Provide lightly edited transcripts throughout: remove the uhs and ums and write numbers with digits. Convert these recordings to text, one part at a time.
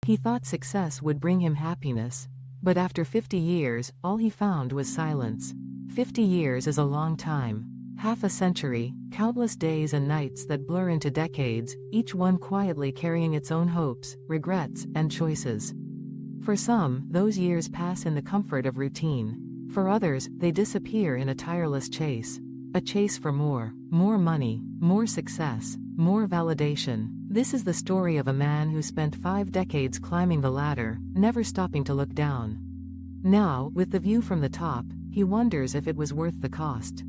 He thought success would bring him happiness. But after 50 years, all he found was silence. 50 years is a long time. Half a century, countless days and nights that blur into decades, each one quietly carrying its own hopes, regrets, and choices. For some, those years pass in the comfort of routine. For others, they disappear in a tireless chase. A chase for more money, more success, more validation. This is the story of a man who spent 5 decades climbing the ladder, never stopping to look down. Now, with the view from the top, he wonders if it was worth the cost.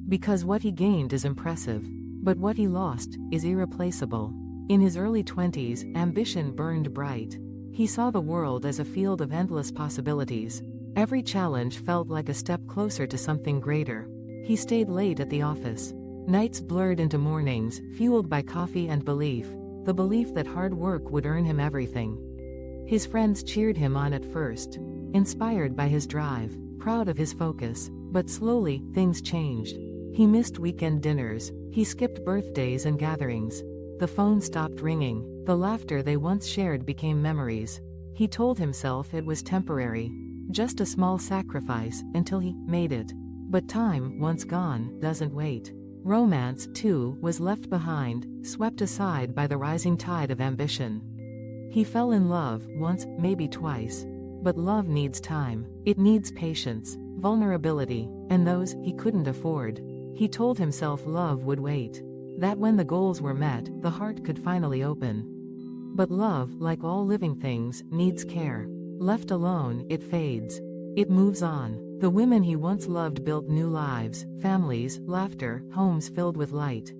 Because what he gained is impressive, but what he lost is irreplaceable. In his early 20s, ambition burned bright. He saw the world as a field of endless possibilities. Every challenge felt like a step closer to something greater. He stayed late at the office. Nights blurred into mornings, fueled by coffee and belief, the belief that hard work would earn him everything. His friends cheered him on at first, inspired by his drive, proud of his focus, but slowly, things changed. He missed weekend dinners, he skipped birthdays and gatherings. The phone stopped ringing, the laughter they once shared became memories. He told himself it was temporary, just a small sacrifice, until he made it. But time, once gone, doesn't wait. Romance, too, was left behind, swept aside by the rising tide of ambition. He fell in love, once, maybe twice. But love needs time. It needs patience, vulnerability, and those he couldn't afford. He told himself love would wait. That when the goals were met, the heart could finally open. But love, like all living things, needs care. Left alone, it fades. It moves on. The women he once loved built new lives, families, laughter, homes filled with light.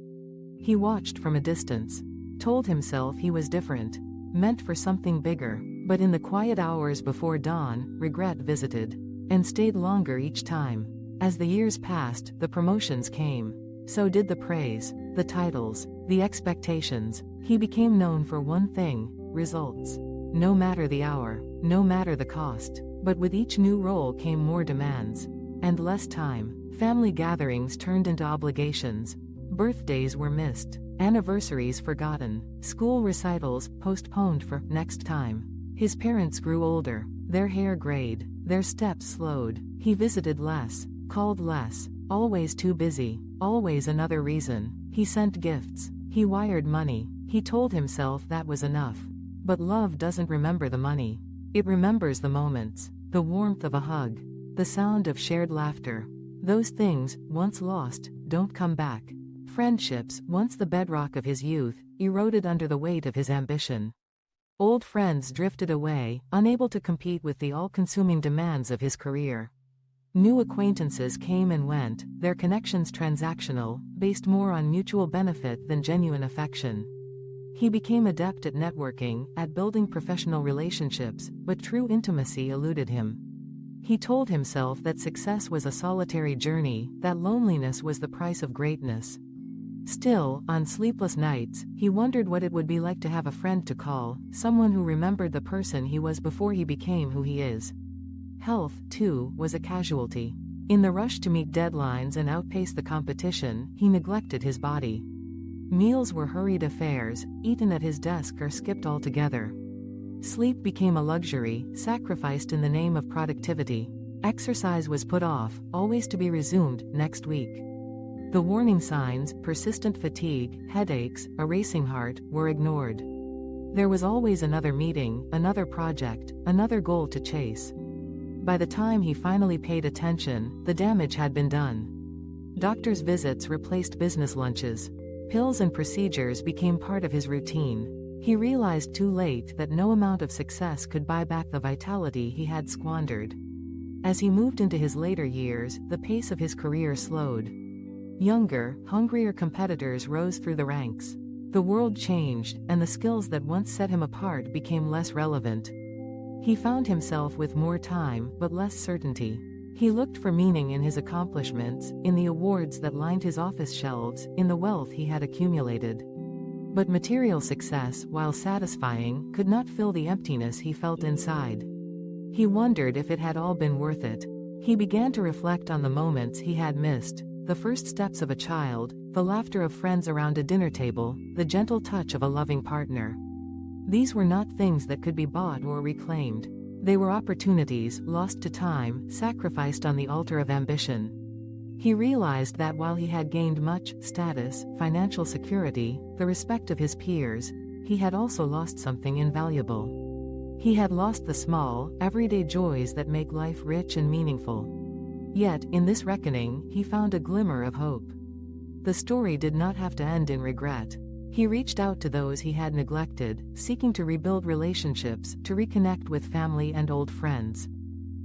He watched from a distance. Told himself he was different. Meant for something bigger. But in the quiet hours before dawn, regret visited. And stayed longer each time. As the years passed, the promotions came. So did the praise, the titles, the expectations. He became known for one thing: results. No matter the hour, no matter the cost. But with each new role came more demands. And less time. Family gatherings turned into obligations. Birthdays were missed. Anniversaries forgotten. School recitals postponed for next time. His parents grew older. Their hair grayed. Their steps slowed. He visited less. Called less. Always too busy. Always another reason. He sent gifts. He wired money. He told himself that was enough. But love doesn't remember the money. It remembers the moments, the warmth of a hug, the sound of shared laughter. Those things, once lost, don't come back. Friendships, once the bedrock of his youth, eroded under the weight of his ambition. Old friends drifted away, unable to compete with the all-consuming demands of his career. New acquaintances came and went, their connections transactional, based more on mutual benefit than genuine affection. He became adept at networking, at building professional relationships, but true intimacy eluded him. He told himself that success was a solitary journey, that loneliness was the price of greatness. Still, on sleepless nights, he wondered what it would be like to have a friend to call, someone who remembered the person he was before he became who he is. Health, too, was a casualty. In the rush to meet deadlines and outpace the competition, he neglected his body. Meals were hurried affairs, eaten at his desk or skipped altogether. Sleep became a luxury, sacrificed in the name of productivity. Exercise was put off, always to be resumed next week. The warning signs, persistent fatigue, headaches, a racing heart, were ignored. There was always another meeting, another project, another goal to chase. By the time he finally paid attention, the damage had been done. Doctor's visits replaced business lunches. Pills and procedures became part of his routine. He realized too late that no amount of success could buy back the vitality he had squandered. As he moved into his later years, the pace of his career slowed. Younger, hungrier competitors rose through the ranks. The world changed, and the skills that once set him apart became less relevant. He found himself with more time, but less certainty. He looked for meaning in his accomplishments, in the awards that lined his office shelves, in the wealth he had accumulated. But material success, while satisfying, could not fill the emptiness he felt inside. He wondered if it had all been worth it. He began to reflect on the moments he had missed, the first steps of a child, the laughter of friends around a dinner table, the gentle touch of a loving partner. These were not things that could be bought or reclaimed. They were opportunities lost to time, sacrificed on the altar of ambition. He realized that while he had gained much status, financial security, the respect of his peers, he had also lost something invaluable. He had lost the small, everyday joys that make life rich and meaningful. Yet, in this reckoning, he found a glimmer of hope. The story did not have to end in regret. He reached out to those he had neglected, seeking to rebuild relationships, to reconnect with family and old friends.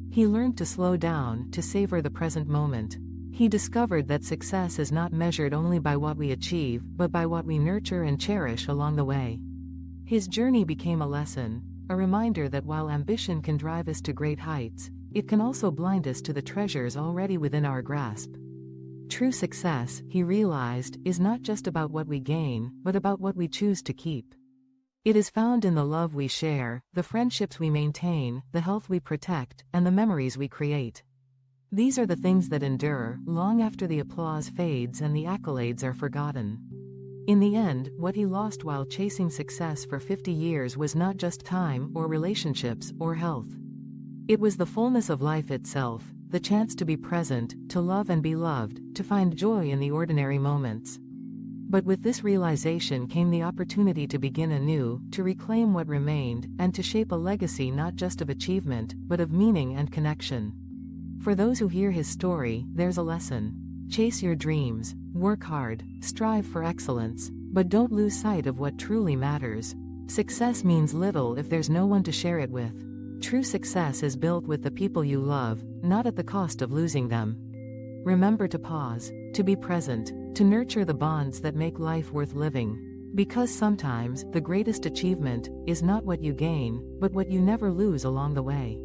He learned to slow down, to savor the present moment. He discovered that success is not measured only by what we achieve, but by what we nurture and cherish along the way. His journey became a lesson, a reminder that while ambition can drive us to great heights, it can also blind us to the treasures already within our grasp. True success, he realized, is not just about what we gain, but about what we choose to keep. It is found in the love we share, the friendships we maintain, the health we protect, and the memories we create. These are the things that endure, long after the applause fades and the accolades are forgotten. In the end, what he lost while chasing success for 50 years was not just time, or relationships, or health. It was the fullness of life itself, the chance to be present, to love and be loved, to find joy in the ordinary moments. But with this realization came the opportunity to begin anew, to reclaim what remained, and to shape a legacy not just of achievement, but of meaning and connection. For those who hear his story, there's a lesson. Chase your dreams, work hard, strive for excellence, but don't lose sight of what truly matters. Success means little if there's no one to share it with. True success is built with the people you love, not at the cost of losing them. Remember to pause, to be present, to nurture the bonds that make life worth living. Because sometimes, the greatest achievement is not what you gain, but what you never lose along the way.